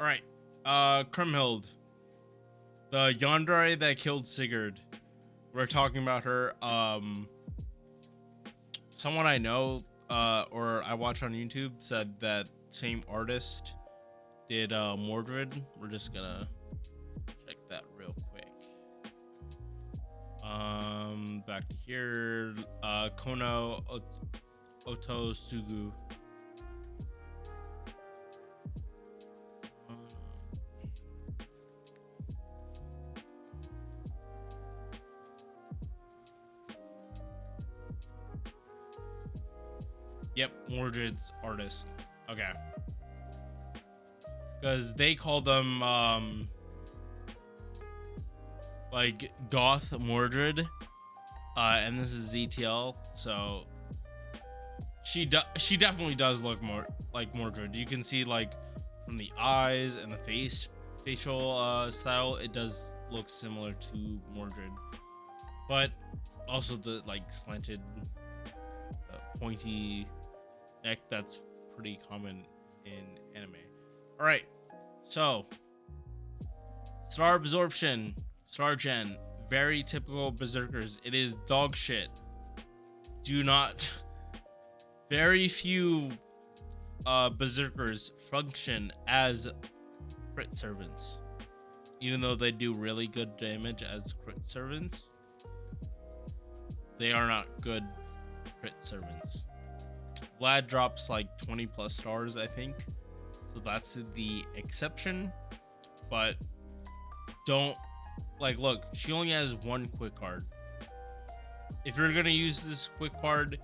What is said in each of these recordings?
All right. Kreimhild, the Yandere that killed Sigurd. We're talking about her. Someone I know, or I watch on YouTube, said that same artist did Mordred. We're just gonna check that real quick. Back to here. Kono Otosugu. Yep, Mordred's artist. Okay. Because they call them like goth Mordred, and this is ZTL, so she definitely does look more like Mordred. You can see like from the eyes and the facial style, it does look similar to Mordred, but also the like slanted, pointy neck that's pretty common in anime. All right, so star absorption, star gen, very typical berserkers. It is dog shit. Do not. Very few berserkers function as crit servants, even though they do really good damage as crit servants. They are not good crit servants. Vlad drops like 20 plus stars, I think, so that's the exception. But don't look, she only has one quick card. If you're gonna use this quick card,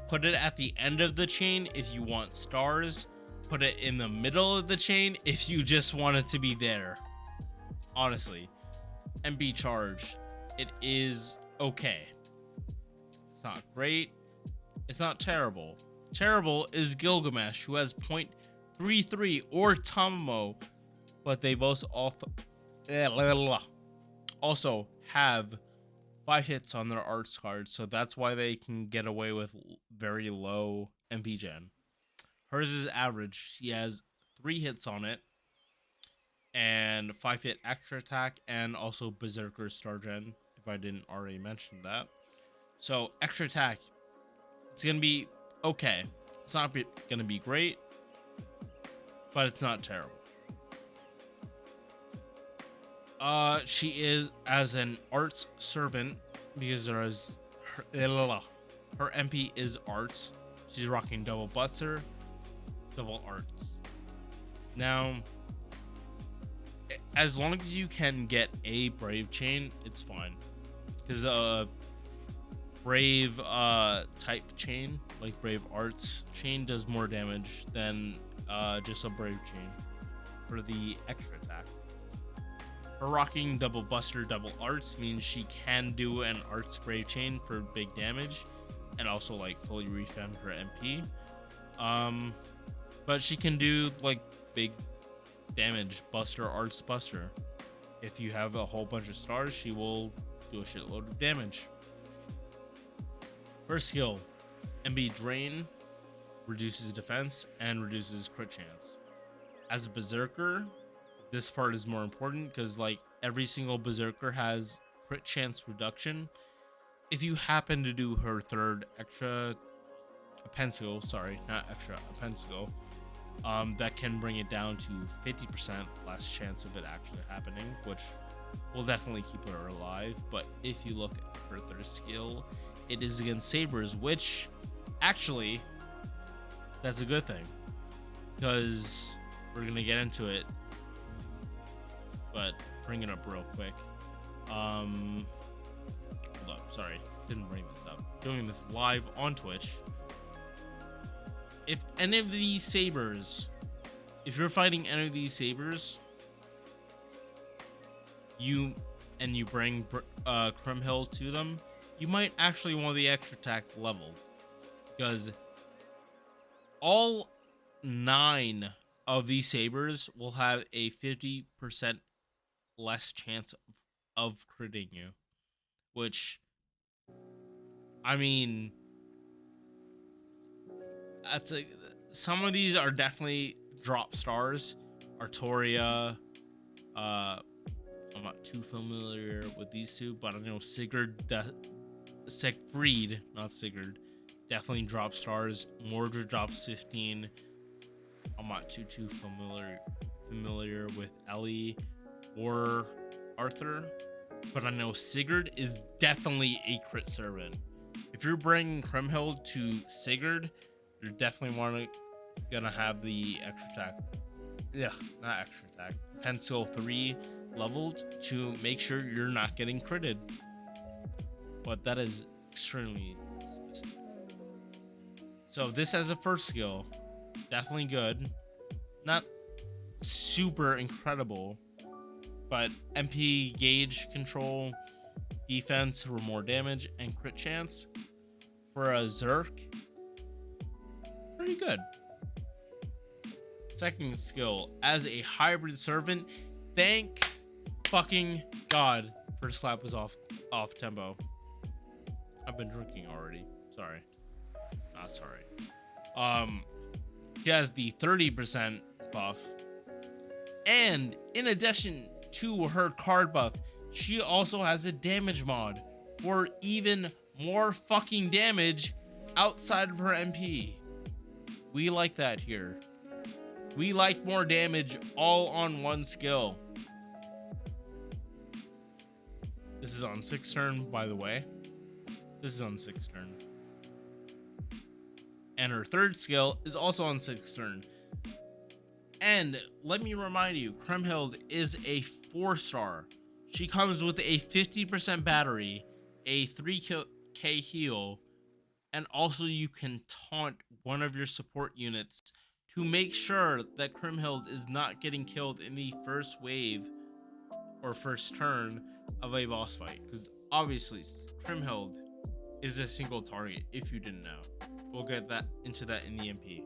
put it at the end of the chain if you want stars. Put it in the middle of the chain if you just want it to be there. Honestly, MP charge, it is okay. It's not great. It's not terrible. Terrible is Gilgamesh, who has 0.33, or Tamamo, but they both also have 5 hits on their arts card, so that's why they can get away with very low MP gen. Hers is average. She has 3 hits on it, and 5 hit extra attack, and also Berserker star gen, if I didn't already mention that. So extra attack, it's gonna be okay. It's not gonna be great, but it's not terrible. She is as an arts servant because there is her MP is arts. She's rocking double buster, double arts. Now, as long as you can get a brave chain, it's fine. Because brave type chain, like brave arts chain, does more damage than just a brave chain for the extra attack. Her rocking double buster, double arts means she can do an arts brave chain for big damage, and also like fully refund her MP. But she can do like big damage buster, arts buster. If you have a whole bunch of stars, she will do a shitload of damage. First skill, MB Drain, reduces defense and reduces crit chance. As a berserker, this part is more important because like every single berserker has crit chance reduction. If you happen to do her third extra skill, that can bring it down to 50% less chance of it actually happening, which will definitely keep her alive. But if you look at her third skill, it is against sabers, which actually that's a good thing because we're gonna get into it. But bring it up real quick. Hold up, sorry, didn't bring this up. Doing this live on Twitch. If any of these sabers, if you're fighting any of these sabers, you bring Kreimhild to them, you might actually want the extra attack leveled, because all 9 of these sabers will have a 50% less chance of critting you, which, I mean, some of these are definitely drop stars, Artoria. I'm not too familiar with these two, but I know Siegfried, not Sigurd, definitely drops stars. Mordred drops 15. I'm not too familiar with Ellie or Arthur, but I know Sigurd is definitely a crit servant. If you're bringing Kreimhild to Sigurd, you're definitely gonna have the extra attack. Yeah, not extra attack. Pen skill 3 leveled to make sure you're not getting critted. But that is extremely specific. So this as a first skill, definitely good. Not super incredible, but MP gauge control, defense for more damage, and crit chance for a Zerk, pretty good. Second skill, as a hybrid servant, thank fucking God first clap was off tempo. I've been drinking already. Sorry. Not sorry. She has the 30% buff. And in addition to her card buff, she also has a damage mod for even more fucking damage outside of her MP. We like that here. We like more damage all on one skill. This is on 6th turn, by the way. This is on 6th turn. And her third skill is also on 6th turn. And let me remind you, Kreimhild is a 4-star. She comes with a 50% battery, a 3k heal, and also you can taunt one of your support units to make sure that Kreimhild is not getting killed in the first wave or first turn of a boss fight. Because obviously, Kreimhild is a single target, if you didn't know. We'll get into that in the MP.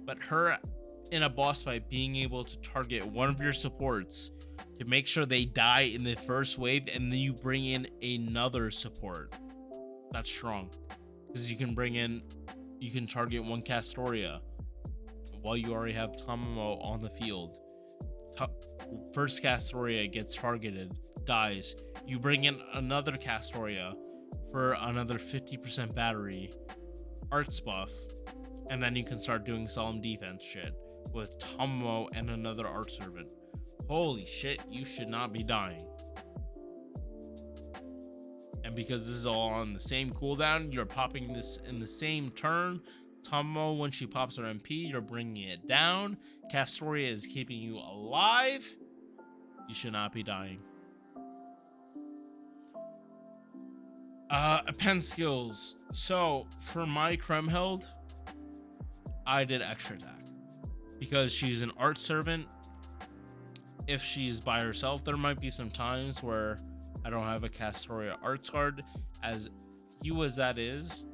But her in a boss fight being able to target one of your supports to make sure they die in the first wave, and then you bring in another support, that's strong. Because you can target one Castoria while you already have Tomomo on the field. First Castoria gets targeted, dies. You bring in another Castoria for another 50% battery, arts buff, and then you can start doing solemn defense shit with Tomomo and another art servant. Holy shit, you should not be dying. And because this is all on the same cooldown, you're popping this in the same turn. Tomomo, when she pops her MP, you're bringing it down. Castoria is keeping you alive. You should not be dying. Pen skills. So for my Kreimhild, I did extra attack because she's an art servant. If she's by herself, there might be some times where I don't have a Castoria arts card, as few as that is,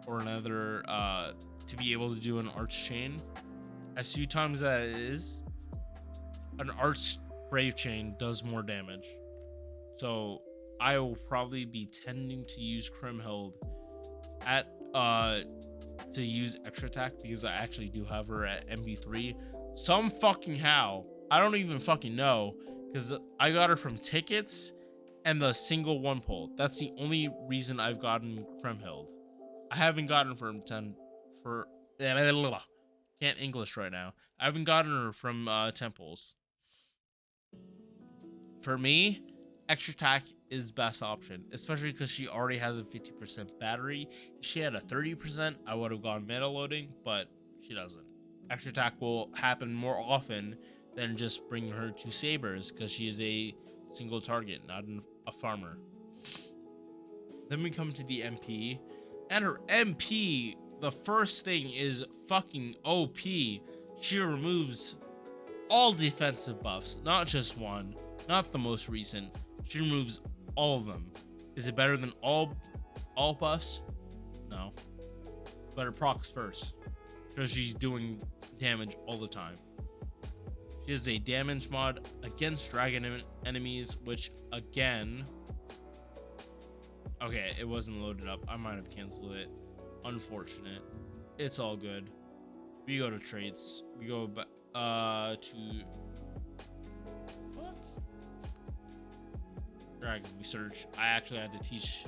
or another to be able to do an arts chain. As few times that it is, an arts brave chain does more damage. So I will probably be tending to use Kreimhild at to use extra attack because I actually do have her at MB3. Some fucking how. I don't even fucking know, because I got her from tickets and the single one pull. That's the only reason I've gotten Kreimhild. I haven't gotten from 10 for can't English right now. I haven't gotten her from temples. For me, extra attack is best option, especially because she already has a 50% battery. If she had a 30%, I would have gone meta loading, but she doesn't. Extra attack will happen more often than just bringing her to sabers, because she is a single target, not a farmer. Then we come to the MP, and her MP, the first thing is fucking OP. She removes all defensive buffs, not just one, not the most recent. She removes all of them. Is it better than all buffs? No, but it procs first because she's doing damage all the time. She has a damage mod against dragon enemies, which again, okay, it wasn't loaded up. I might have canceled it. Unfortunate. It's all good. We go to traits. We go to fuck dragon research. I actually had to teach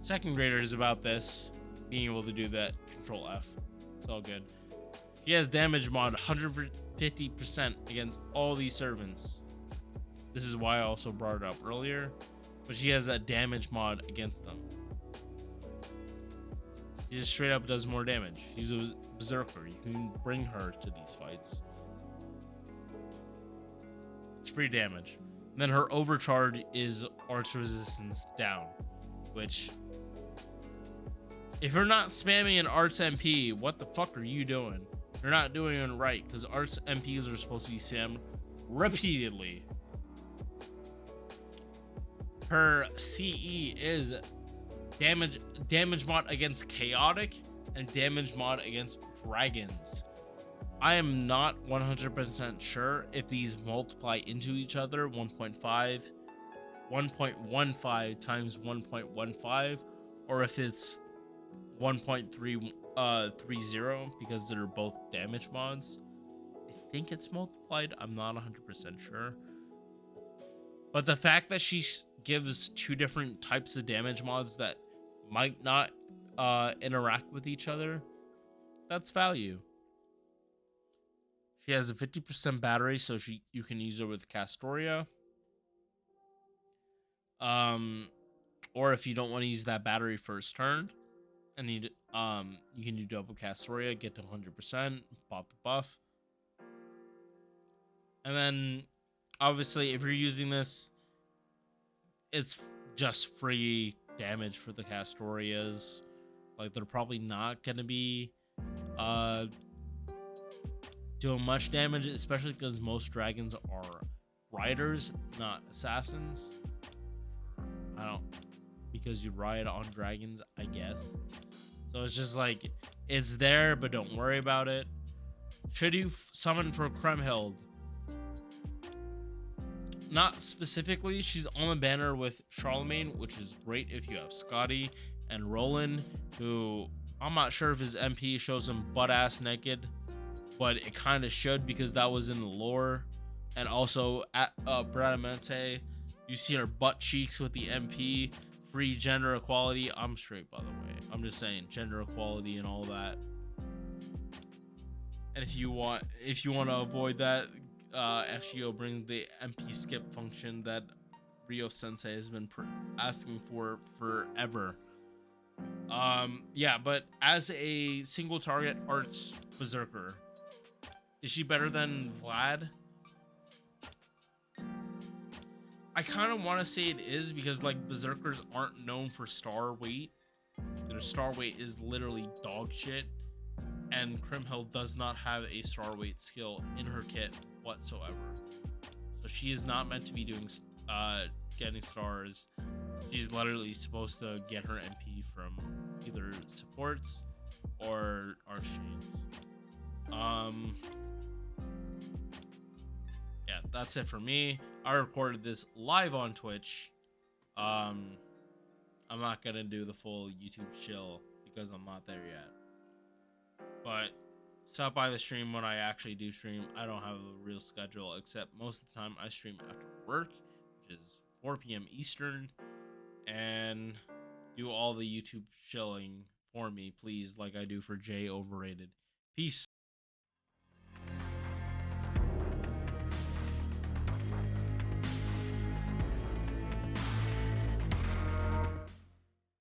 second graders about this, being able to do that. Control F. It's all good. She has damage mod 150% against all these servants. This is why I also brought it up earlier. But she has a damage mod against them. She just straight up does more damage. She's a berserker. You can bring her to these fights. It's free damage. And then her overcharge is arch resistance down, which, if you're not spamming an arts MP, what the fuck are you doing? You're not doing it right, because arts MPs are supposed to be spammed repeatedly. Her CE is damage mod against chaotic and damage mod against dragons. I am not 100% sure if these multiply into each other 1.15 times 1.15, or if it's 1.330 because they're both damage mods. I think it's multiplied. I'm not 100% sure. But the fact that she gives two different types of damage mods that might not interact with each other, that's value. She has a 50% battery, so you can use her with Castoria. Or if you don't want to use that battery first turn, and you can do double Castoria, get to 100%, pop the buff. And then, obviously, if you're using this, it's just free damage for the Castorias. Like, they're probably not going to be doing much damage, especially because most dragons are riders, not assassins. Because you ride on dragons, I guess. So it's just like, it's there, but don't worry about it. Should you summon for Kreimhild? Not specifically. She's on the banner with Charlemagne, which is great if you have Scotty and Roland, who I'm not sure if his MP shows him butt-ass naked, but it kind of should because that was in the lore. And also at Bradamante, you see her butt cheeks with the MP. Free gender equality. I'm straight, by the way. I'm just saying gender equality and all that. And if you want to avoid that, FGO brings the MP skip function that Rio Sensei has been asking for forever. Yeah, but as a single target arts berserker, is she better than Vlad? I kind of want to say it is, because like berserkers aren't known for star weight. Their star weight is literally dog shit, and Kreimhild does not have a star weight skill in her kit whatsoever. So she is not meant to be doing getting stars. She's literally supposed to get her MP from either supports or archchains. Yeah, that's it for me. I recorded this live on Twitch. I'm not gonna do the full YouTube chill because I'm not there yet. But stop by the stream when I actually do stream. I don't have a real schedule, except most of the time I stream after work, which is 4 p.m. Eastern, and do all the YouTube chilling for me, please, like I do for Jay Overrated. Peace.